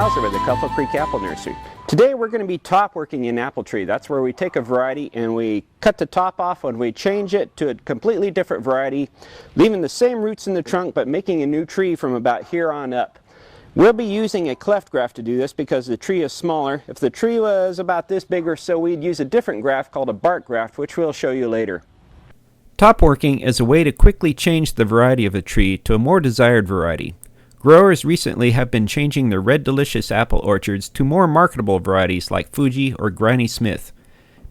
Hauser with the Couple Creek Apple Nursery. Today we're going to be top working an apple tree. That's where we take a variety and we cut the top off and we change it to a completely different variety, leaving the same roots in the trunk but making a new tree from about here on up. We'll be using a cleft graft to do this because the tree is smaller. If the tree was about this big or so, we'd use a different graft called a bark graft, which we'll show you later. Top working is a way to quickly change the variety of a tree to a more desired variety. Growers recently have been changing their Red Delicious apple orchards to more marketable varieties like Fuji or Granny Smith.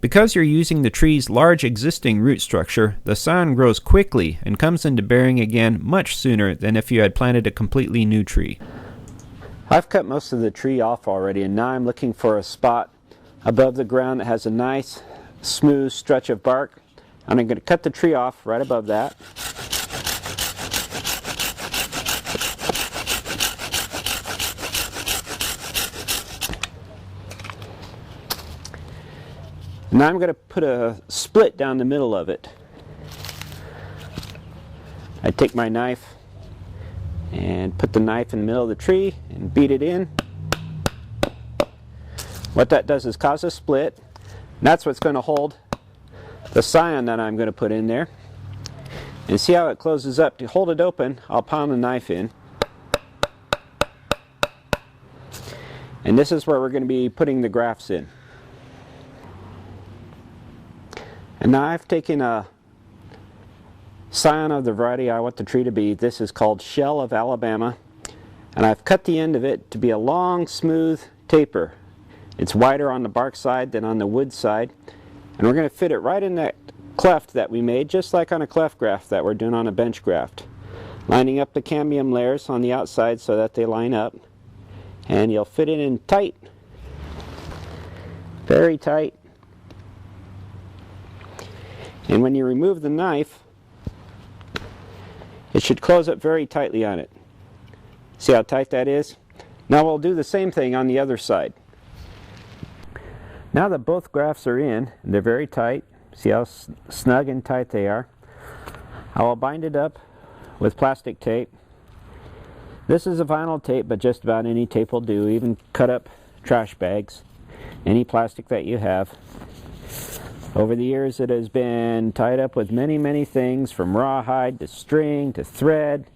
Because you're using the tree's large existing root structure, the scion grows quickly and comes into bearing again much sooner than if you had planted a completely new tree. I've cut most of the tree off already, and now I'm looking for a spot above the ground that has a nice smooth stretch of bark. And I'm going to cut the tree off right above that. Now I'm going to put a split down the middle of it. I take my knife and put the knife in the middle of the tree and beat it in. What that does is cause a split. And that's what's going to hold the scion that I'm going to put in there. And see how it closes up. To hold it open, I'll pound the knife in. And this is where we're going to be putting the grafts in. And now I've taken a scion of the variety I want the tree to be. This is called Shell of Alabama. And I've cut the end of it to be a long, smooth taper. It's wider on the bark side than on the wood side. And we're going to fit it right in that cleft that we made, just like on a cleft graft that we're doing on a bench graft. Lining up the cambium layers on the outside so that they line up. And you'll fit it in tight. Very tight. And when you remove the knife, it should close up very tightly on it. See how tight that is? Now we'll do the same thing on the other side. Now that both grafts are in, they're very tight. See how snug and tight they are? I will bind it up with plastic tape. This is a vinyl tape, but just about any tape will do. Even cut up trash bags, any plastic that you have. Over the years it has been tied up with many things, from rawhide to string to thread.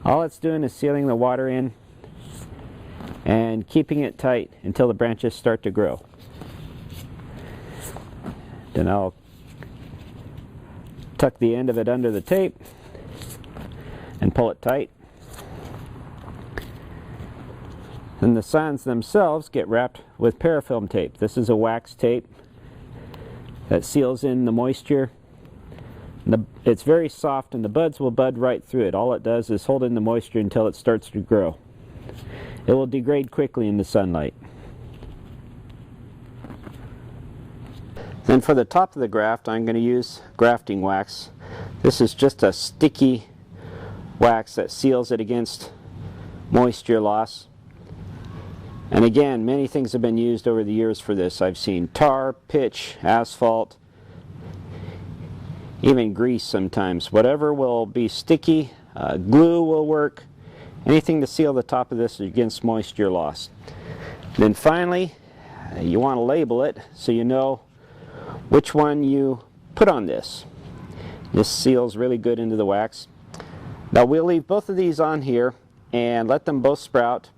All it's doing is sealing the water in and keeping it tight until the branches start to grow. Then I'll tuck the end of it under the tape and pull it tight. Then the scions themselves get wrapped with parafilm tape. This is a wax tape that seals in the moisture. It's very soft and the buds will bud right through it. All it does is hold in the moisture until it starts to grow. It will degrade quickly in the sunlight. Then for the top of the graft, I'm going to use grafting wax. This is just a sticky wax that seals it against moisture loss. And again, many things have been used over the years for this. I've seen tar, pitch, asphalt, even grease sometimes. Whatever will be sticky, glue will work. Anything to seal the top of this against moisture loss. Then finally, you want to label it so you know which one you put on this. This seals really good into the wax. Now we'll leave both of these on here and let them both sprout.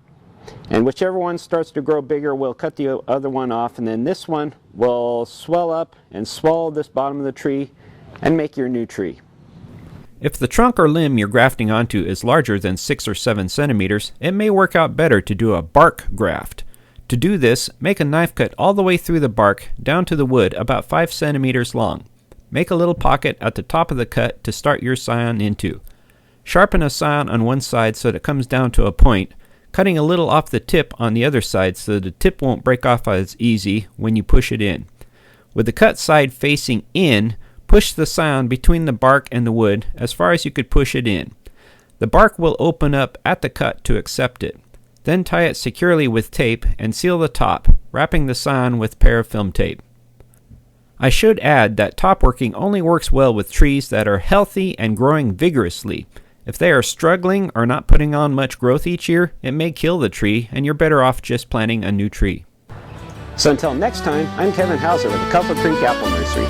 And whichever one starts to grow bigger, we'll cut the other one off, and then this one will swell up and swallow this bottom of the tree and make your new tree. If the trunk or limb you're grafting onto is larger than 6 or 7 centimeters, it may work out better to do a bark graft. To do this, make a knife cut all the way through the bark down to the wood about 5 centimeters long. Make a little pocket at the top of the cut to start your scion into. Sharpen a scion on one side so that it comes down to a point, cutting a little off the tip on the other side so the tip won't break off as easy when you push it in. With the cut side facing in, push the scion between the bark and the wood as far as you could push it in. The bark will open up at the cut to accept it. Then tie it securely with tape and seal the top, wrapping the scion with parafilm tape. I should add that top working only works well with trees that are healthy and growing vigorously. If they are struggling or not putting on much growth each year, it may kill the tree, and you're better off just planting a new tree. So until next time, I'm Kevin Hauser with the Copper Creek Apple Nursery.